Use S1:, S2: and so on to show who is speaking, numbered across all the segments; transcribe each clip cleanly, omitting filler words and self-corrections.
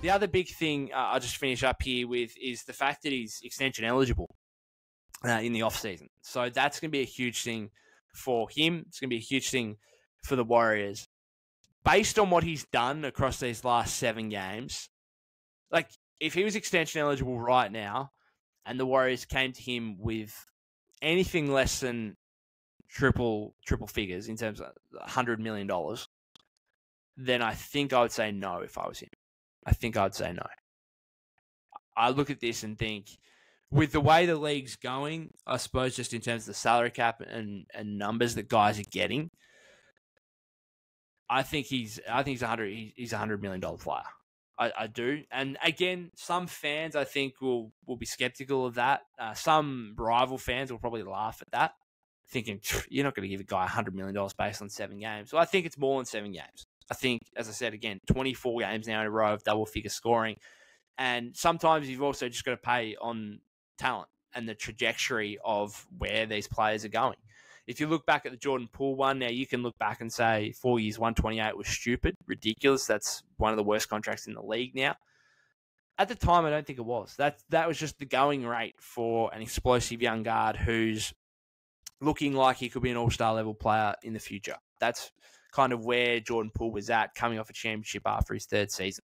S1: The other big thing I'll just finish up here with is the fact that he's extension eligible in the offseason. So that's going to be a huge thing for him. It's going to be a huge thing for the Warriors. Based on what he's done across these last 7 games, like if he was extension eligible right now and the Warriors came to him with anything less than triple figures in terms of $100 million, then I think I would say no if I was him. I think I'd say no. I look at this and think, with the way the league's going, I suppose just in terms of the salary cap and numbers that guys are getting, I think he's $100 million player. I do. And again, some fans I think will be skeptical of that. Some rival fans will probably laugh at that, thinking you're not going to give a guy $100 million based on 7 games. Well, I think it's more than 7 games. I think, as I said, again, 24 games now in a row of double-figure scoring. And sometimes you've also just got to pay on talent and the trajectory of where these players are going. If you look back at the Jordan Poole one, now you can look back and say 4 years, 128 was stupid, ridiculous. That's one of the worst contracts in the league now. At the time, I don't think it was. That was just the going rate for an explosive young guard who's looking like he could be an all-star level player in the future. That's kind of where Jordan Poole was at, coming off a championship after his 3rd season.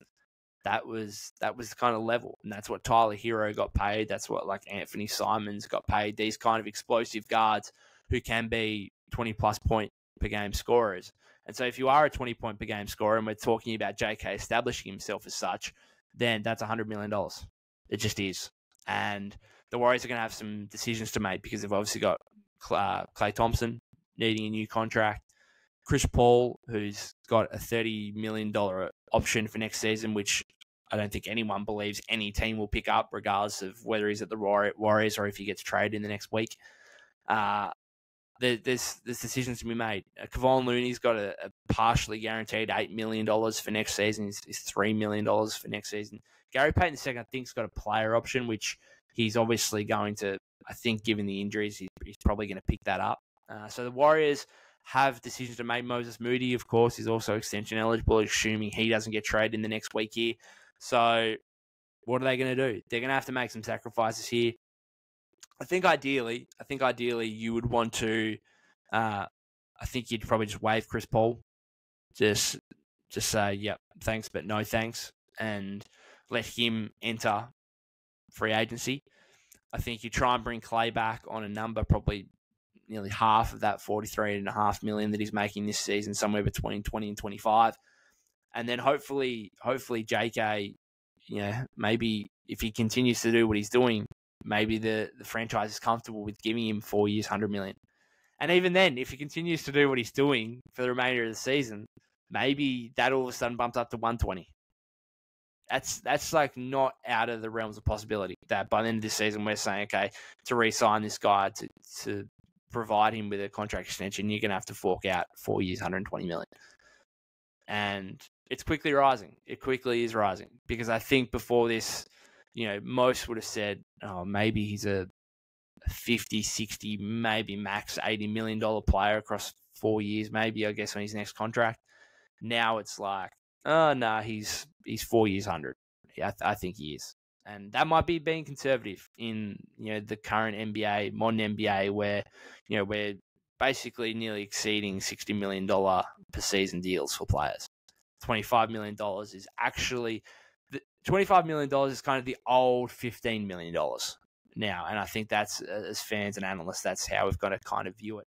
S1: That was the kind of level, and that's what Tyler Hero got paid. That's what like Anthony Simons got paid. These kind of explosive guards who can be 20-plus point per game scorers. And so if you are a 20-point per game scorer, and we're talking about JK establishing himself as such, then that's $100 million. It just is. And the Warriors are going to have some decisions to make because they've obviously got Klay Thompson needing a new contract, Chris Paul, who's got a $30 million option for next season, which I don't think anyone believes any team will pick up, regardless of whether he's at the Warriors or if he gets traded in the next week. There's decisions to be made. Kevon Looney's got a partially guaranteed $8 million for next season. He's $3 million for next season. Gary Payton II, I think, has got a player option, which he's obviously going to, I think, given the injuries, he's probably going to pick that up. So the Warriors have decisions to make. Moses Moody, of course, is also extension eligible, assuming he doesn't get traded in the next week here. So what are they going to do? They're going to have to make some sacrifices here. I think ideally you would want to, I think you'd probably just waive Chris Paul. Just say, yep, thanks, but no thanks, and let him enter free agency. I think you try and bring Klay back on a number, probably nearly half of that $43.5 million that he's making this season, somewhere between 20 and 25. And then hopefully JK, maybe if he continues to do what he's doing, maybe the franchise is comfortable with giving him 4 years, $100 million. And even then, if he continues to do what he's doing for the remainder of the season, maybe that all of a sudden bumps up to 120. That's like not out of the realms of possibility. That by the end of this season, we're saying, okay, to re-sign this guy, to provide him with a contract extension, you're going to have to fork out 4 years, $120 million. And it's quickly rising. It quickly is rising, because I think before this, most would have said, oh, maybe he's a 50, 60, maybe max $80 million player across 4 years, maybe, I guess, on his next contract. Now it's like, oh, no, he's 4 years, 100. Yeah, I think he is. And that might be being conservative in, the current NBA, modern NBA, where, we're basically nearly exceeding $60 million per season deals for players. $25 million is actually... $25 million is kind of the old $15 million now. And I think that's, as fans and analysts, that's how we've got to kind of view it.